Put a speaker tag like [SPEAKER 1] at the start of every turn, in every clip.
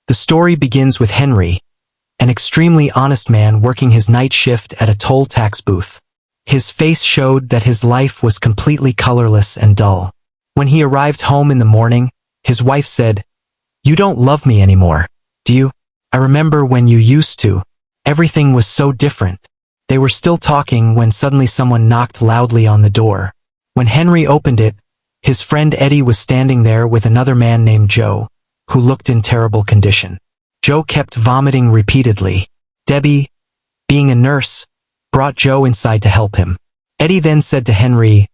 [SPEAKER 1] The story begins with Henry, an extremely honest man working his night shift at a toll tax booth. His face showed that his life was completely colorless and dull. When he arrived home in the morning, his wife said, "You don't love me anymore, do you? I remember when you used to. Everything was so different." They were still talking when suddenly someone knocked loudly on the door. When Henry opened it, his friend Eddie was standing there with another man named Joe, who looked in terrible condition. Joe kept vomiting repeatedly. Debbie, being a nurse, brought Joe inside to help him. Eddie then said to Henry,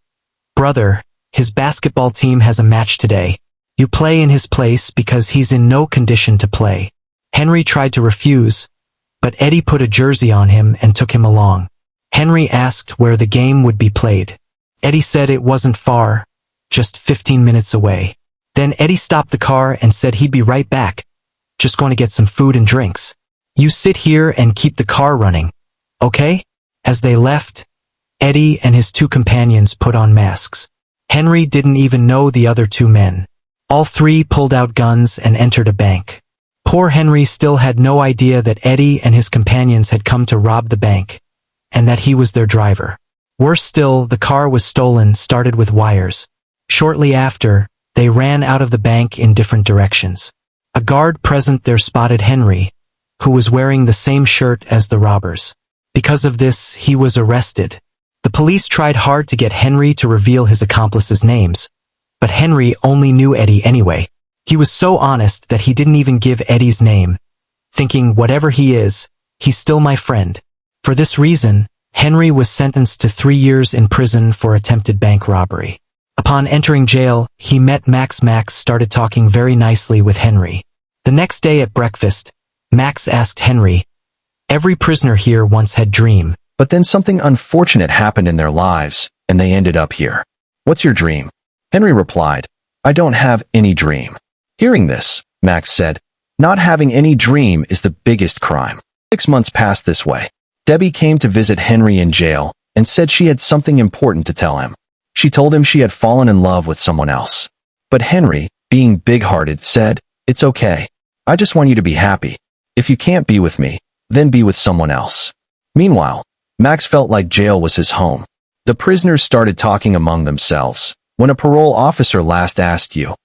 [SPEAKER 1] "Brother, his basketball team has a match today. You play in his place because he's in no condition to play." Henry tried to refuse, but Eddie put a jersey on him and took him along. Henry asked where the game would be played. Eddie said it wasn't far, just 15 minutes away. Then Eddie stopped the car and said he'd be right back, just going to get some food and drinks. "You sit here and keep the car running, okay?" As they left, Eddie and his two companions put on masks. Henry didn't even know the other two men. All three pulled out guns and entered a bank. Poor Henry still had no idea that Eddie and his companions had come to rob the bank, and that he was their driver. Worse still, the car was stolen, started with wires. Shortly after, they ran out of the bank in different directions. A guard present there spotted Henry, who was wearing the same shirt as the robbers. Because of this, he was arrested. The police tried hard to get Henry to reveal his accomplices' names, but Henry only knew Eddie anyway. He was so honest that he didn't even give Eddie's name, thinking whatever he is, he's still my friend. For this reason, Henry was sentenced to 3 years in prison for attempted bank robbery. Upon entering jail, he met Max. Max started talking very nicely with Henry. The next day at breakfast, Max asked Henry, "Every prisoner here once had dream.
[SPEAKER 2] But then something unfortunate happened in their lives, and they ended up here. What's your dream?" Henry replied, "I don't have any dream." Hearing this, Max said, "Not having any dream is the biggest crime." 6 months passed this way. Debbie came to visit Henry in jail and said she had something important to tell him. She told him she had fallen in love with someone else. But Henry, being big-hearted, said, "It's okay. I just want you to be happy. If you can't be with me, then be with someone else." Meanwhile, Max felt like jail was his home. The prisoners started talking among themselves. When a parole officer last asked you,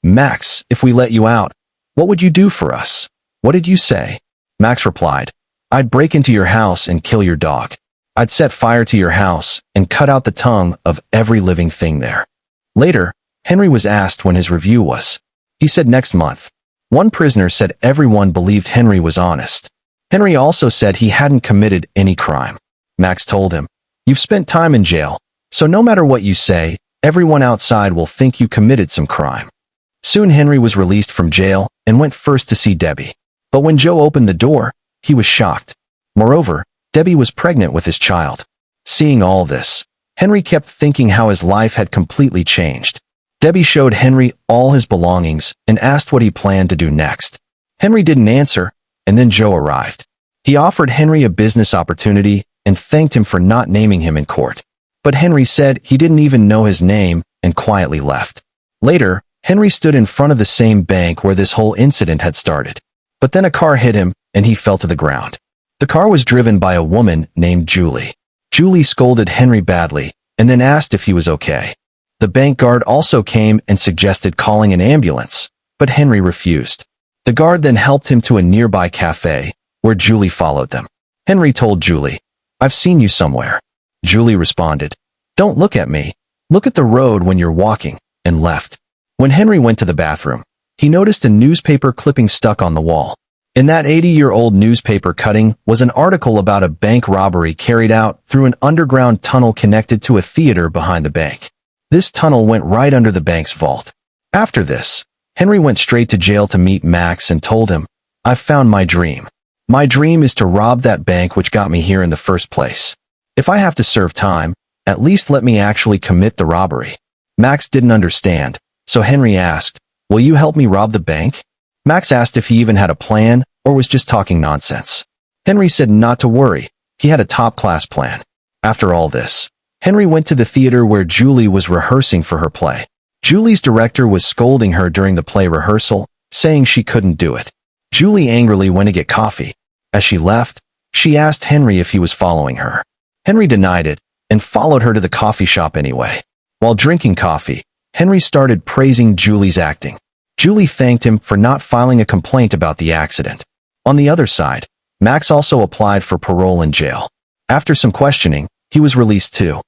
[SPEAKER 2] "Max, if we let you out, what would you do for us?" What did you say? Max replied, "I'd break into your house and kill your dog. I'd set fire to your house and cut out the tongue of every living thing there." Later, Henry was asked when his review was. He said next month. One prisoner said everyone believed Henry was honest. Henry also said he hadn't committed any crime. Max told him, "You've spent time in jail, so no matter what you say, everyone outside will think you committed some crime." Soon Henry was released from jail and went first to see Debbie. But when Joe opened the door, he was shocked. Moreover, Debbie was pregnant with his child. Seeing all this, Henry kept thinking how his life had completely changed. Debbie showed Henry all his belongings and asked what he planned to do next. Henry didn't answer, and then Joe arrived. He offered Henry a business opportunity and thanked him for not naming him in court. But Henry said he didn't even know his name and quietly left. Later, Henry stood in front of the same bank where this whole incident had started. But then a car hit him and he fell to the ground. The car was driven by a woman named Julie. Julie scolded Henry badly and then asked if he was okay. The bank guard also came and suggested calling an ambulance, but Henry refused. The guard then helped him to a nearby cafe, where Julie followed them. Henry told Julie, "I've seen you somewhere." Julie responded, "Don't look at me. Look at the road when you're walking," and left. When Henry went to the bathroom, he noticed a newspaper clipping stuck on the wall. In that 80-year-old newspaper cutting was an article about a bank robbery carried out through an underground tunnel connected to a theater behind the bank. This tunnel went right under the bank's vault. After this, Henry went straight to jail to meet Max and told him, "I've found my dream. My dream is to rob that bank which got me here in the first place. If I have to serve time, at least let me actually commit the robbery." Max didn't understand, so Henry asked, "Will you help me rob the bank?" Max asked if he even had a plan or was just talking nonsense. Henry said not to worry, he had a top-class plan. After all this, Henry went to the theater where Julie was rehearsing for her play. Julie's director was scolding her during the play rehearsal, saying she couldn't do it. Julie angrily went to get coffee. As she left, she asked Henry if he was following her. Henry denied it and followed her to the coffee shop anyway. While drinking coffee, Henry started praising Julie's acting. Julie thanked him for not filing a complaint about the accident. On the other side, Max also applied for parole in jail. After some questioning, he was released too.